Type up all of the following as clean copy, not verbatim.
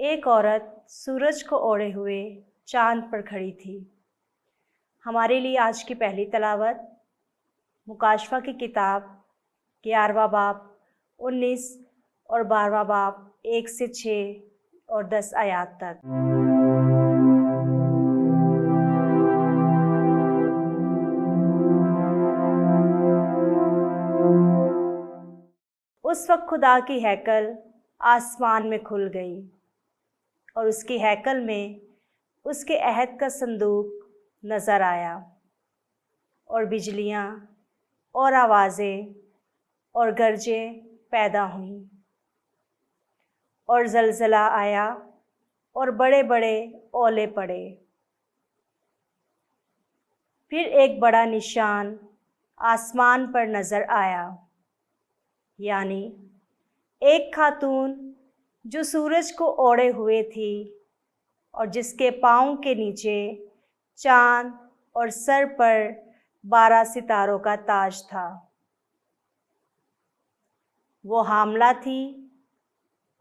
एक औरत सूरज को ओढ़े हुए चांद पर खड़ी थी। हमारे लिए आज की पहली तलावत मुकाशफा की किताब 11वां बाब 19 और 12वां बाब 1 से 6 और 10 आयात तक। उस वक्त खुदा की हैकल आसमान में खुल गई और उसकी हैकल में उसके अहद का संदूक नज़र आया और बिजलियाँ और आवाज़ें और गरजें पैदा हुईं और ज़लज़ला आया और बड़े बड़े ओले पड़े। फिर एक बड़ा निशान आसमान पर नज़र आया, यानी एक खातून जो सूरज को ओढ़े हुए थी और जिसके पाँव के नीचे चाँद और सर पर 12 सितारों का ताज था। वो हामला थी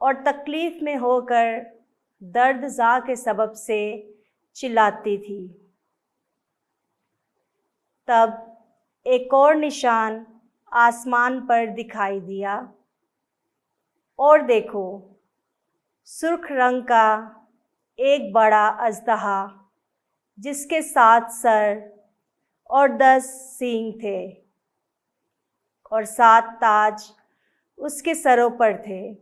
और तकलीफ़ में होकर दर्द ज़ा के सबब से चिल्लाती थी। तब एक और निशान आसमान पर दिखाई दिया और देखो, सुर्ख रंग का एक बड़ा अजदहा जिसके 7 सर और 10 सींग थे और 7 ताज उसके सरों पर थे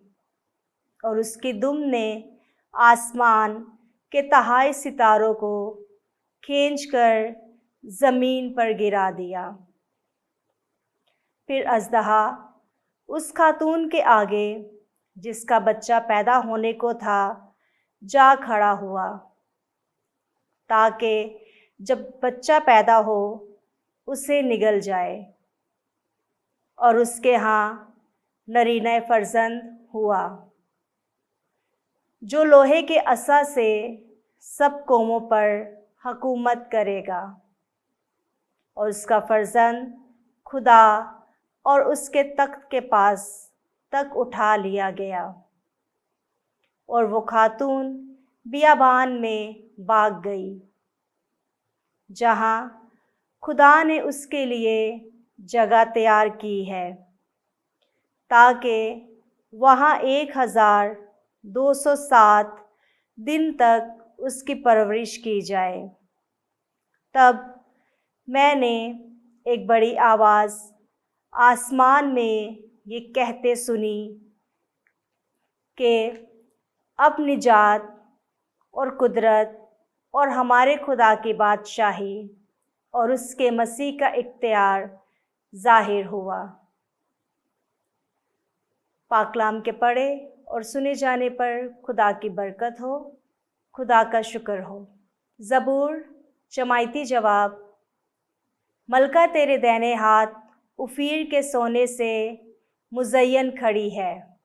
और उसकी दुम ने आसमान के तहाई सितारों को खींचकर ज़मीन पर गिरा दिया। फिर अजदहा उस खातून के आगे जिसका बच्चा पैदा होने को था जा खड़ा हुआ, ताकि जब बच्चा पैदा हो उसे निगल जाए और उसके यहाँ नरीना फर्जंद हुआ, जो लोहे के असा से सब कौमों पर हुकूमत करेगा। और उसका फर्जंद खुदा और उसके तख्त के पास तक उठा लिया गया और वो खातून बियाबान में भाग गई, जहाँ खुदा ने उसके लिए जगह तैयार की है, ताकि वहाँ 1207 दिन तक उसकी परवरिश की जाए। तब मैंने एक बड़ी आवाज़ आसमान में ये कहते सुनी कि अब निजात और कुदरत और हमारे खुदा की बादशाही और उसके मसीह का इख्तियार ज़ाहिर हुआ। पाकलाम के पढ़े और सुने जाने पर खुदा की बरकत हो, खुदा का शुक्र हो। ज़बूर जमायती जवाब। मलका तेरे दाहिने हाथ उफ़ीर के सोने से मुज़य्यन खड़ी है।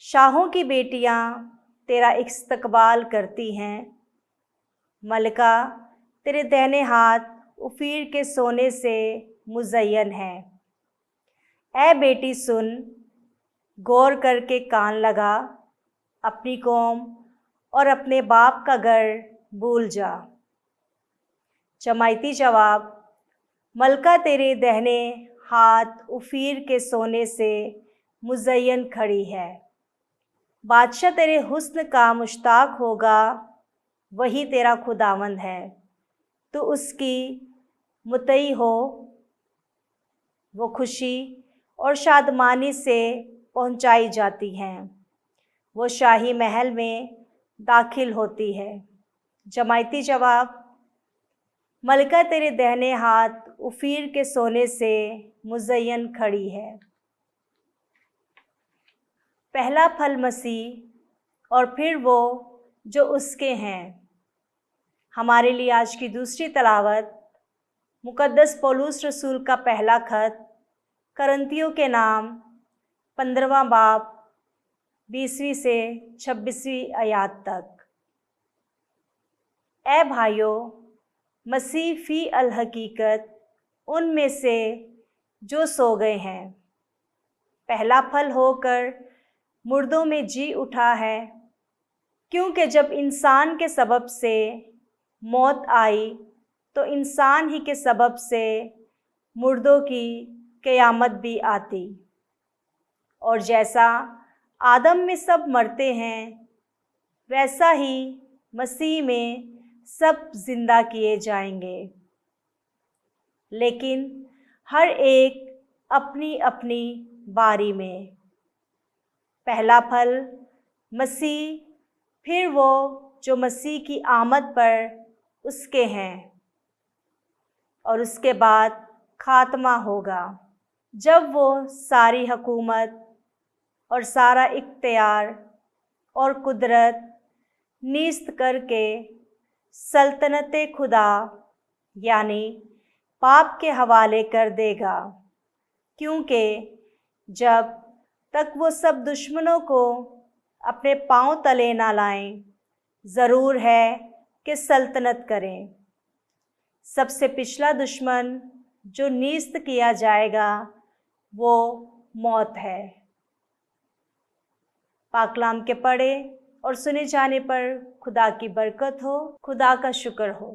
शाहों की बेटियां तेरा इस्तकबाल करती हैं। मलका तेरे दाहिने हाथ उफ़ीर के सोने से मुज़य्यन है। ऐ बेटी सुन, गौर करके कान लगा, अपनी कौम और अपने बाप का घर भूल जा। जमायती जवाब। मलका तेरे दाहिने हाथ उफ़ीर के सोने से मुज़य्यन खड़ी है। बादशाह तेरे हुस्न का मुश्ताक होगा, वही तेरा खुदावंद है, तो उसकी मुतई हो। वो खुशी और शादमानी से पहुंचाई जाती हैं, वो शाही महल में दाखिल होती है। जमायती जवाब। मलका तेरे दाहिने हाथ उफ़ीर के सोने से मुज़य्यन खड़ी है। पहला फल मसीह और फिर वो जो उसके हैं। हमारे लिए आज की दूसरी तलावत मुक़द्दस पौलुस रसूल का पहला खत करंतियों के नाम 15वां बाब 20वीं से 26वीं आयात तक। ऐ भाइयों, मसीह फ़ी अल हकीकत उनमें से जो सो गए हैं, पहला फल होकर मुर्दों में जी उठा है क्योंकि जब इंसान के सबब से मौत आई तो इंसान ही के सबब से मुर्दों की क़यामत भी आती। और जैसा आदम में सब मरते हैं, वैसा ही मसीह में सब जिंदा किए जाएंगे, लेकिन हर एक अपनी अपनी बारी में। पहला फल मसीह, फिर वो जो मसीह की आमद पर उसके हैं, और उसके बाद खात्मा होगा, जब वो सारी हुकूमत और सारा इख्तियार और कुदरत नीस्त करके सल्तनत खुदा यानी पाप के हवाले कर देगा। क्योंकि जब तक वो सब दुश्मनों को अपने पांव तले ना लाएं, ज़रूर है कि सल्तनत करें। सबसे पिछला दुश्मन जो नीस्त किया जाएगा वो मौत है। पाक कलाम के पढ़े और सुने जाने पर खुदा की बरकत हो, खुदा का शुक्र हो।